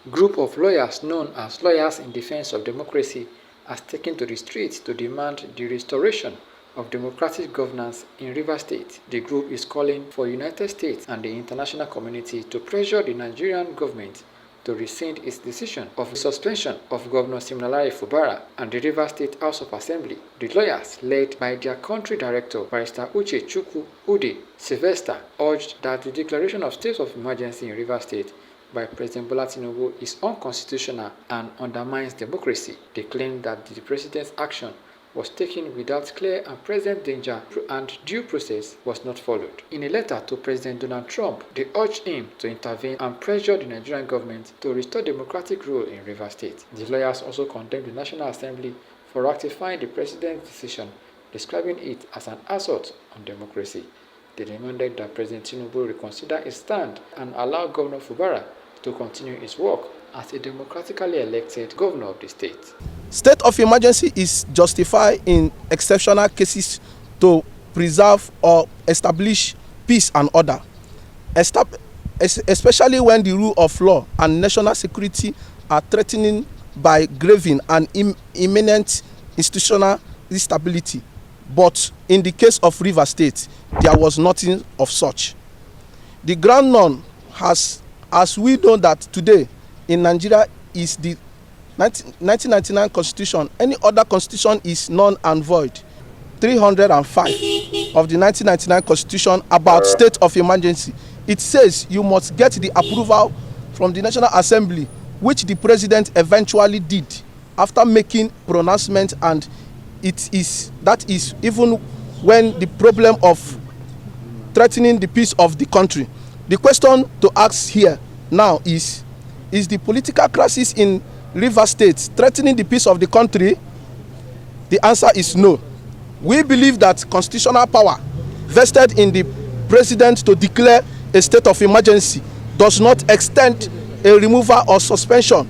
Group of lawyers known as Lawyers in Defense of Democracy has taken to the streets to demand the restoration of democratic governance in Rivers State. The group is calling for United States and the international community to pressure the Nigerian government to rescind its decision of suspension of Governor Siminalayi Fubara and the Rivers State House of Assembly. The lawyers, led by their country director, Barrister Uche Chukwu Udeh Sylvester, urged that the declaration of state of emergency in Rivers State by President Bola Tinubu is unconstitutional and undermines democracy. They claim that the president's action was taken without clear and present danger and due process was not followed. In a letter to President Donald Trump, they urged him to intervene and pressure the Nigerian government to restore democratic rule in Rivers State. The lawyers also condemned the National Assembly for ratifying the president's decision, describing it as an assault on democracy. They demanded that President Tinubu reconsider his stand and allow Governor Fubara to continue his work as a democratically elected governor of the state. State of emergency is justified in exceptional cases to preserve or establish peace and order, especially when the rule of law and national security are threatened by grave and imminent institutional instability. But in the case of Rivers State, there was nothing of such. The ground known has, as we know that today in Nigeria, is the 1999 constitution. Any other constitution is null and void. 305 of the 1999 constitution about state of emergency, it says you must get the approval from the National Assembly, which the president eventually did after making pronouncement, and that is even when the problem of threatening the peace of the country. The question to ask here now is the political crisis in Rivers State threatening the peace of the country? The answer is no. We believe that constitutional power vested in the president to declare a state of emergency does not extend a removal or suspension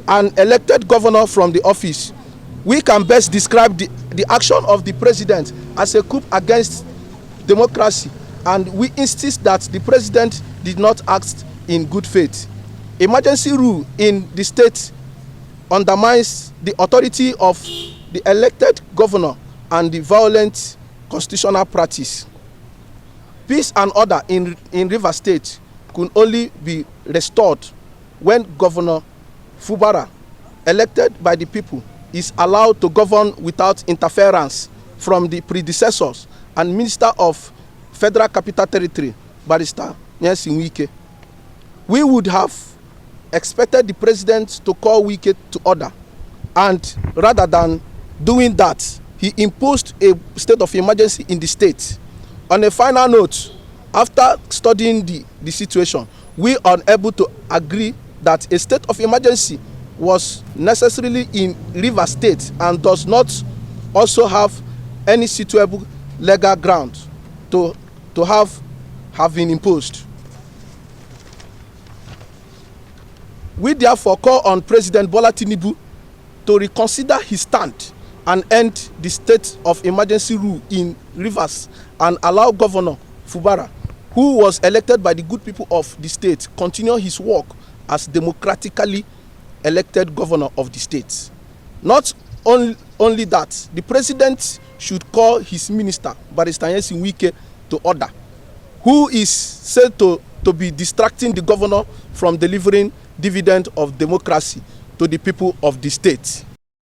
an elected governor from the office. We can best describe the action of the president as a coup against democracy, and we insist that the president did not act in good faith. Emergency rule in the state undermines the authority of the elected governor and the violent constitutional practice. Peace and order in Rivers State could only be restored when Governor Fubara, elected by the people, is allowed to govern without interference from the predecessors and Minister of Federal Capital Territory, Barrister Wike. We would have expected the president to call Wike to order, and rather than doing that, he imposed a state of emergency in the state. On a final note, after studying the situation, we are unable to agree that a state of emergency was necessarily in Rivers State and does not also have any suitable legal ground to have been imposed. We therefore call on President Bola Tinubu to reconsider his stand and end the state of emergency rule in Rivers and allow Governor Fubara, who was elected by the good people of the state, continue his work as democratically elected governor of the state. Not only that, the president should call his minister, Barrister Wike, to order, who is said to be distracting the governor from delivering dividend of democracy to the people of the state.